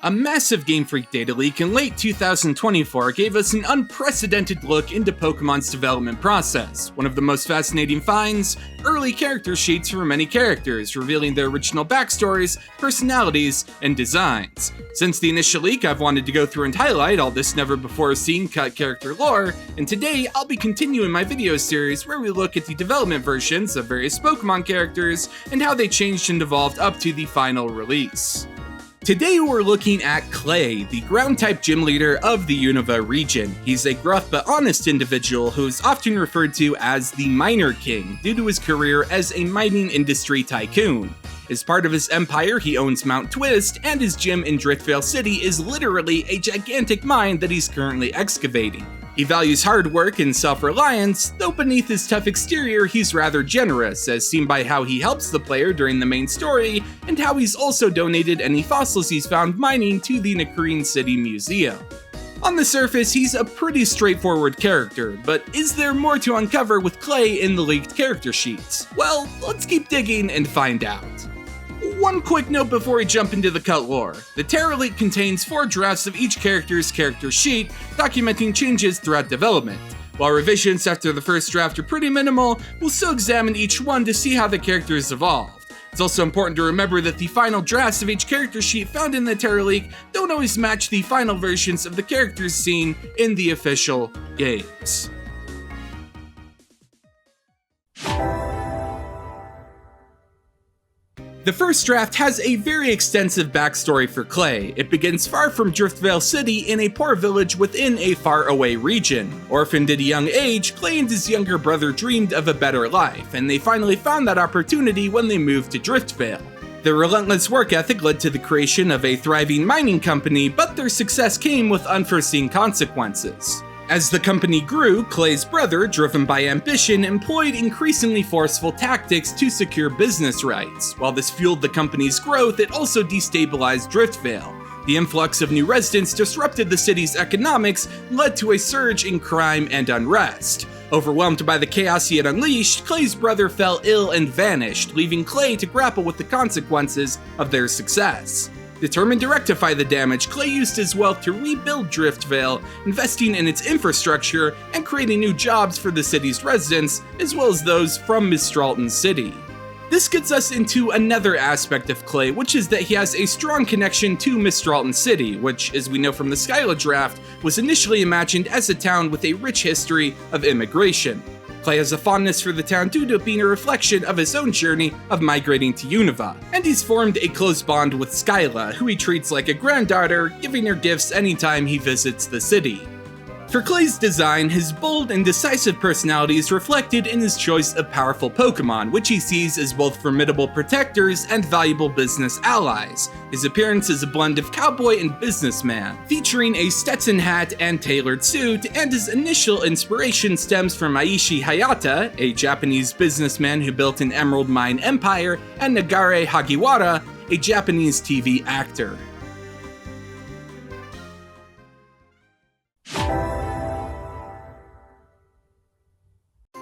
A massive GameFreak data leak in late 2024 gave us an unprecedented look into Pokemon's development process. One of the most fascinating finds, early character sheets for many characters, revealing their original backstories, personalities, and designs. Since the initial leak, I've wanted to go through and highlight all this never-before-seen cut character lore, and today I'll be continuing my video series where we look at the development versions of various Pokemon characters and how they changed and evolved up to the final release. Today we're looking at Clay, the ground-type gym leader of the Unova region. He's a gruff but honest individual who is often referred to as the Miner King due to his career as a mining industry tycoon. As part of his empire, he owns Mount Twist, and his gym in Driftvale City is literally a gigantic mine that he's currently excavating. He values hard work and self-reliance, though beneath his tough exterior he's rather generous, as seen by how he helps the player during the main story, and how he's also donated any fossils he's found mining to the Nakreen City Museum. On the surface, he's a pretty straightforward character, but is there more to uncover with Clay in the leaked character sheets? Well, let's keep digging and find out. One quick note before we jump into the cut lore. The TeraLeak contains 4 drafts of each character's character sheet, documenting changes throughout development. While revisions after the first draft are pretty minimal, we'll still examine each one to see how the characters evolved. It's also important to remember that the final drafts of each character sheet found in the TeraLeak don't always match the final versions of the characters seen in the official games. The first draft has a very extensive backstory for Clay. It begins far from Driftvale City in a poor village within a faraway region. Orphaned at a young age, Clay and his younger brother dreamed of a better life, and they finally found that opportunity when they moved to Driftvale. Their relentless work ethic led to the creation of a thriving mining company, but their success came with unforeseen consequences. As the company grew, Clay's brother, driven by ambition, employed increasingly forceful tactics to secure business rights. While this fueled the company's growth, it also destabilized Driftvale. The influx of new residents disrupted the city's economics and led to a surge in crime and unrest. Overwhelmed by the chaos he had unleashed, Clay's brother fell ill and vanished, leaving Clay to grapple with the consequences of their success. Determined to rectify the damage, Clay used his wealth to rebuild Driftvale, investing in its infrastructure and creating new jobs for the city's residents, as well as those from Mistralton City. This gets us into another aspect of Clay, which is that he has a strong connection to Mistralton City, which, as we know from the Skyla draft, was initially imagined as a town with a rich history of immigration. Clay has a fondness for the town due to it being a reflection of his own journey of migrating to Unova, and he's formed a close bond with Skyla, who he treats like a granddaughter, giving her gifts anytime he visits the city. For Clay's design, his bold and decisive personality is reflected in his choice of powerful Pokemon, which he sees as both formidable protectors and valuable business allies. His appearance is a blend of cowboy and businessman, featuring a Stetson hat and tailored suit, and his initial inspiration stems from Aishi Hayata, a Japanese businessman who built an emerald mine empire, and Nagare Hagiwara, a Japanese TV actor.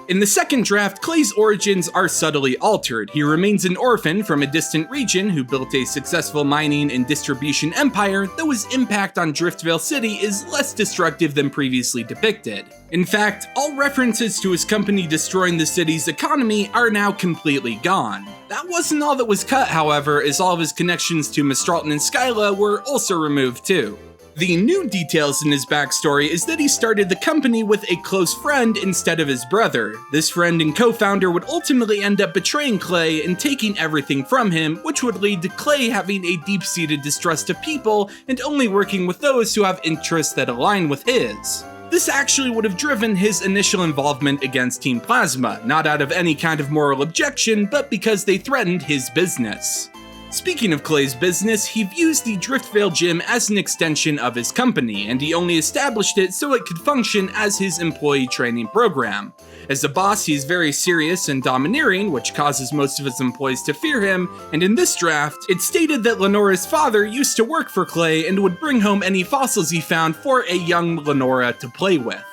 In the second draft, Clay's origins are subtly altered. He remains an orphan from a distant region who built a successful mining and distribution empire, though his impact on Driftvale City is less destructive than previously depicted. In fact, all references to his company destroying the city's economy are now completely gone. That wasn't all that was cut, however, as all of his connections to Mistralton and Skyla were also removed too. The new details in his backstory is that he started the company with a close friend instead of his brother. This friend and co-founder would ultimately end up betraying Clay and taking everything from him, which would lead to Clay having a deep-seated distrust of people and only working with those who have interests that align with his. This actually would have driven his initial involvement against Team Plasma, not out of any kind of moral objection, but because they threatened his business. Speaking of Clay's business, he views the Driftvale Gym as an extension of his company, and he only established it so it could function as his employee training program. As a boss, he's very serious and domineering, which causes most of his employees to fear him, and in this draft, it's stated that Lenora's father used to work for Clay and would bring home any fossils he found for a young Lenora to play with.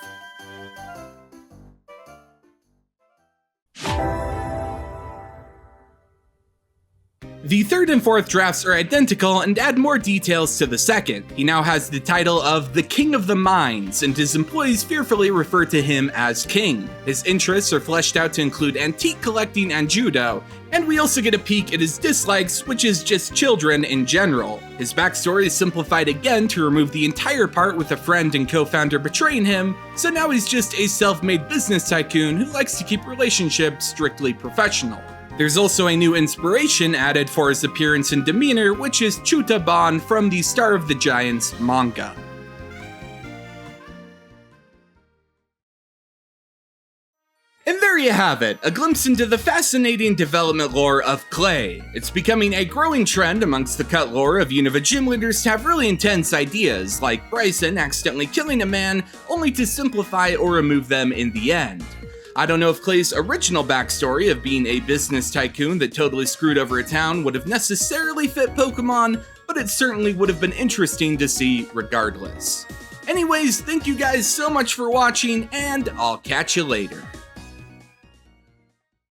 The third and fourth drafts are identical and add more details to the second. He now has the title of the King of the Mines, and his employees fearfully refer to him as King. His interests are fleshed out to include antique collecting and judo, and we also get a peek at his dislikes, which is just children in general. His backstory is simplified again to remove the entire part with a friend and co-founder betraying him, so now he's just a self-made business tycoon who likes to keep relationships strictly professional. There's also a new inspiration added for his appearance and demeanor, which is Chuta-ban from the Star of the Giants manga. And there you have it, a glimpse into the fascinating development lore of Clay. It's becoming a growing trend amongst the cut lore of Unova gym leaders to have really intense ideas, like Bryson accidentally killing a man only to simplify or remove them in the end. I don't know if Clay's original backstory of being a business tycoon that totally screwed over a town would have necessarily fit Pokemon, but it certainly would have been interesting to see regardless. Anyways, thank you guys so much for watching, and I'll catch you later.